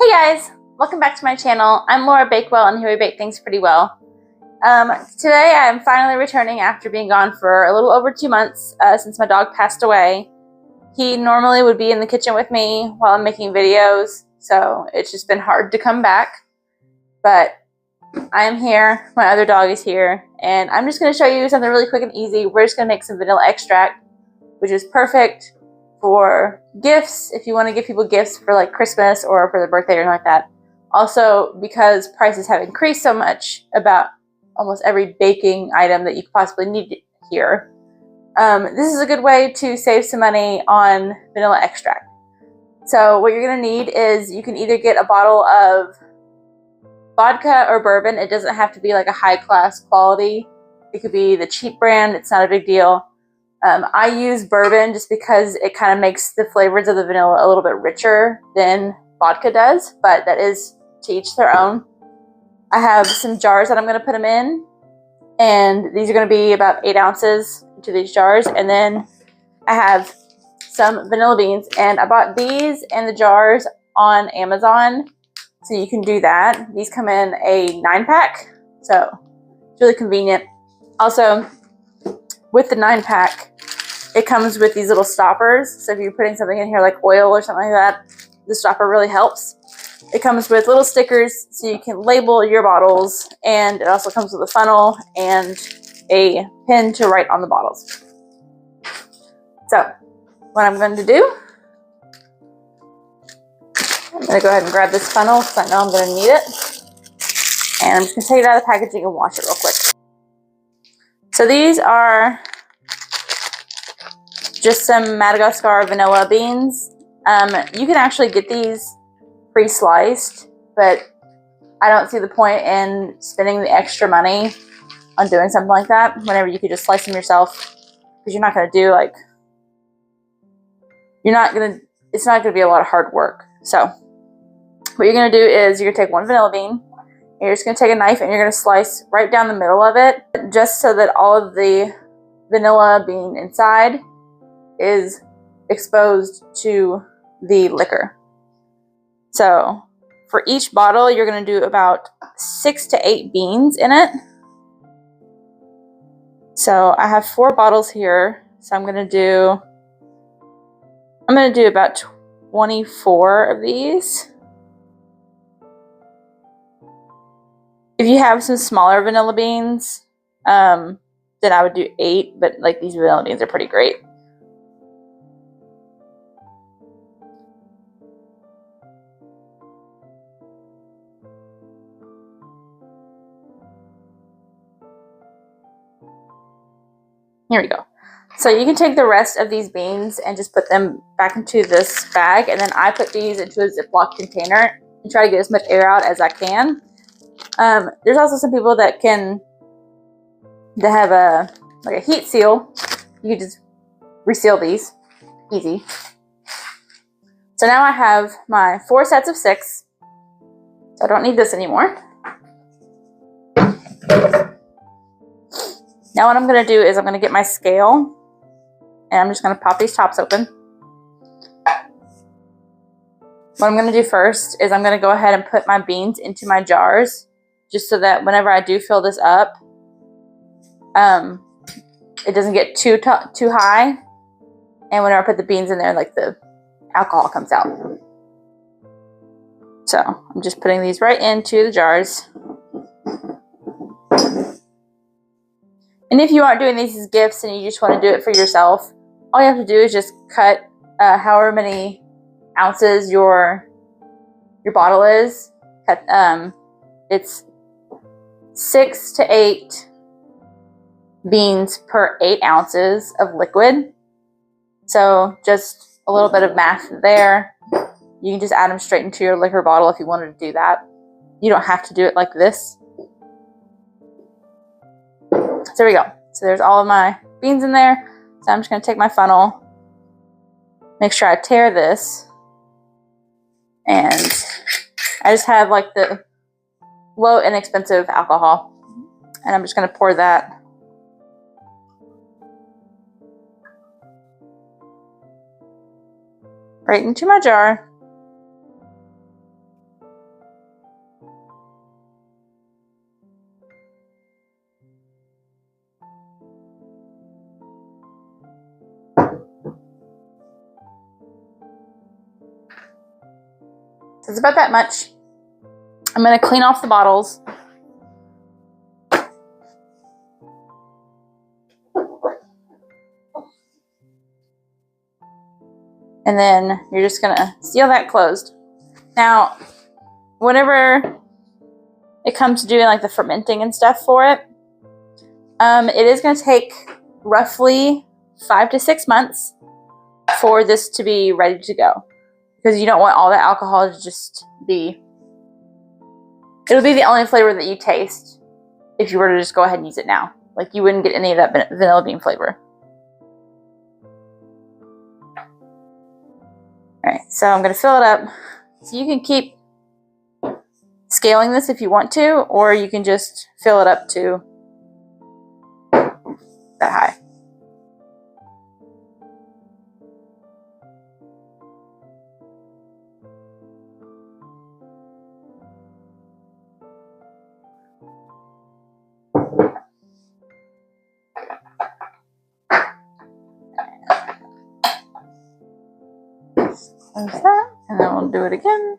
Hey guys, welcome back to my channel. I'm Laura Bakewell and here we bake things pretty well. Today I'm finally returning after being gone for a little over 2 months since my dog passed away. He normally would be in the kitchen with me while I'm making videos, so it's just been hard to come back. But I am here, my other dog is here, and I'm just going to show you something really quick and easy. We're just going to make some vanilla extract, which is perfect for gifts, if you want to give people gifts for like Christmas or for their birthday or anything like that. Also, because prices have increased so much about almost every baking item that you could possibly need here, this is a good way to save some money on vanilla extract. So what you're going to need is you can either get a bottle of vodka or bourbon. It doesn't have to be like a high class quality. It could be the cheap brand. It's not a big deal. I use bourbon just because it kind of makes the flavors of the vanilla a little bit richer than vodka does, but that is to each their own. I have some jars that I'm going to put them in, and these are going to be about 8 ounces into these jars. And then I have some vanilla beans, and I bought these and the jars on Amazon, so you can do that. These come in a 9-pack, so it's really convenient. Also, with the 9-pack, it comes with these little stoppers. So if you're putting something in here like oil or something like that, the stopper really helps. It comes with little stickers so you can label your bottles, and it also comes with a funnel and a pen to write on the bottles. So what I'm going to do, I'm going to go ahead and grab this funnel because I know I'm going to need it. And I'm just going to take it out of the packaging and wash it real quick. So these are just some Madagascar vanilla beans. You can actually get these pre-sliced, but I don't see the point in spending the extra money on doing something like that whenever you could just slice them yourself, because you're not going to do like, it's not going to be a lot of hard work. So what you're going to do is you're going to take one vanilla bean, and you're just going to take a knife and you're going to slice right down the middle of it, just so that all of the vanilla bean inside is exposed to the liquor. So for each bottle, you're going to do about 6 to 8 beans in it. So I have 4 bottles here, so I'm going to do about 24 of these. If you have some smaller vanilla beans, then I would do 8, but like these vanilla beans are pretty great. Here we go. So you can take the rest of these beans and just put them back into this bag, and then I put these into a Ziploc container and try to get as much air out as I can. There's also some people that have a heat seal. You can just reseal these, easy. So now I have my 4 sets of 6. So I don't need this anymore. Now what I'm going to do is I'm going to get my scale, and I'm just going to pop these tops open. What I'm going to do first is I'm going to go ahead and put my beans into my jars, just so that whenever I do fill this up, it doesn't get too high, and whenever I put the beans in there, like the alcohol comes out. So I'm just putting these right into the jars. And if you aren't doing these as gifts and you just want to do it for yourself, all you have to do is just cut however many ounces your bottle is. It's 6 to 8 beans per 8 ounces of liquid. So just a little bit of math there. You can just add them straight into your liquor bottle if you wanted to do that. You don't have to do it like this. So there we go. So there's all of my beans in there. So I'm just going to take my funnel, make sure I tear this, and I just have like the low inexpensive alcohol, and I'm just going to pour that right into my jar. So it's about that much. I'm going to clean off the bottles. And then you're just going to seal that closed. Now, whenever it comes to doing like the fermenting and stuff for it, it is going to take roughly 5 to 6 months for this to be ready to go. Because you don't want all that alcohol to just be... It'll be the only flavor that you taste if you were to just go ahead and use it now. Like, you wouldn't get any of that vanilla bean flavor. Alright, so I'm going to fill it up. So you can keep scaling this if you want to, or you can just fill it up to that high. Close that, and then we'll do it again.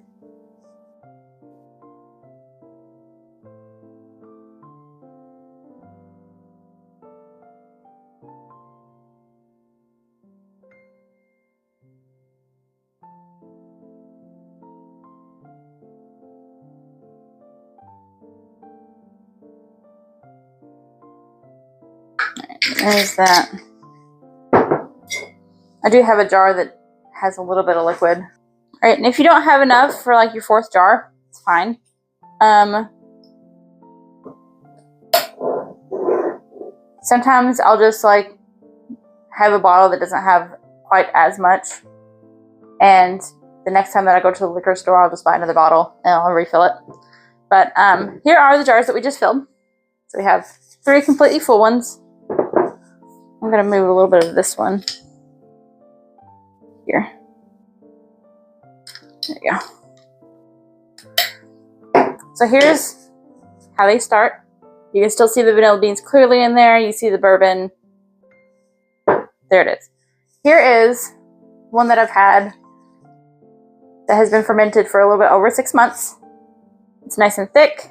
There's that. I do have a jar that has a little bit of liquid. Alright, and if you don't have enough for like your 4th jar, it's fine. Sometimes I'll just like have a bottle that doesn't have quite as much, and the next time that I go to the liquor store, I'll just buy another bottle and I'll refill it. But here are the jars that we just filled. So we have 3 completely full ones. I'm going to move a little bit of this one here. There you go. So here's how they start. You can still see the vanilla beans clearly in there. You see the bourbon. There it is. Here is one that I've had that has been fermented for a little bit over 6 months. It's nice and thick.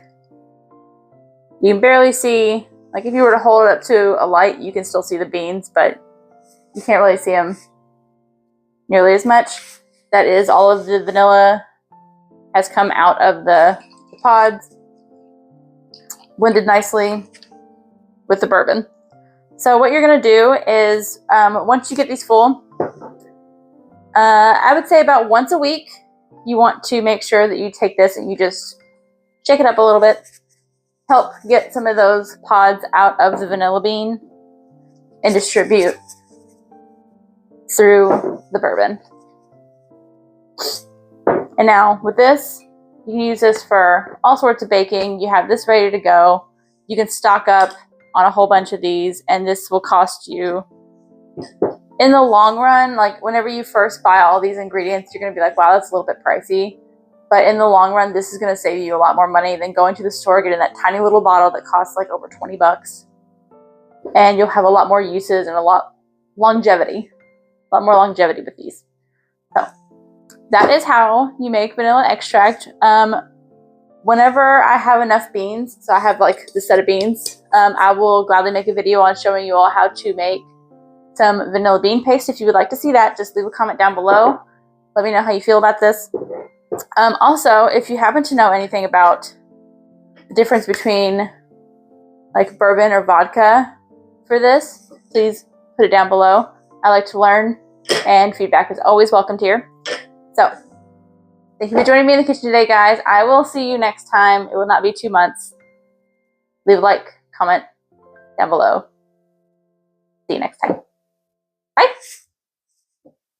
You can barely see, like if you were to hold it up to a light, you can still see the beans, but you can't really see them nearly as much. That is, all of the vanilla has come out of the pods, blended nicely with the bourbon. So what you're going to do is, once you get these full, I would say about once a week, you want to make sure that you take this and you just shake it up a little bit, help get some of those pods out of the vanilla bean, and distribute through the bourbon. And now with this, you can use this for all sorts of baking. You have this ready to go. You can stock up on a whole bunch of these, and this will cost you, in the long run, like whenever you first buy all these ingredients, you're going to be like, wow, that's a little bit pricey. But in the long run, this is going to save you a lot more money than going to the store, getting that tiny little bottle that costs like over 20 bucks. And you'll have a lot more uses and a lot more longevity with these. So that is how you make vanilla extract. Whenever I have enough beans, so I have like the set of beans, I will gladly make a video on showing you all how to make some vanilla bean paste. If you would like to see that, just leave a comment down below. Let me know how you feel about this. Also, if you happen to know anything about the difference between like bourbon or vodka for this, please put it down below. I like to learn, and feedback is always welcomed here. So, thank you for joining me in the kitchen today, guys. I will see you next time. It will not be 2 months. Leave a like, comment down below. See you next time. Bye.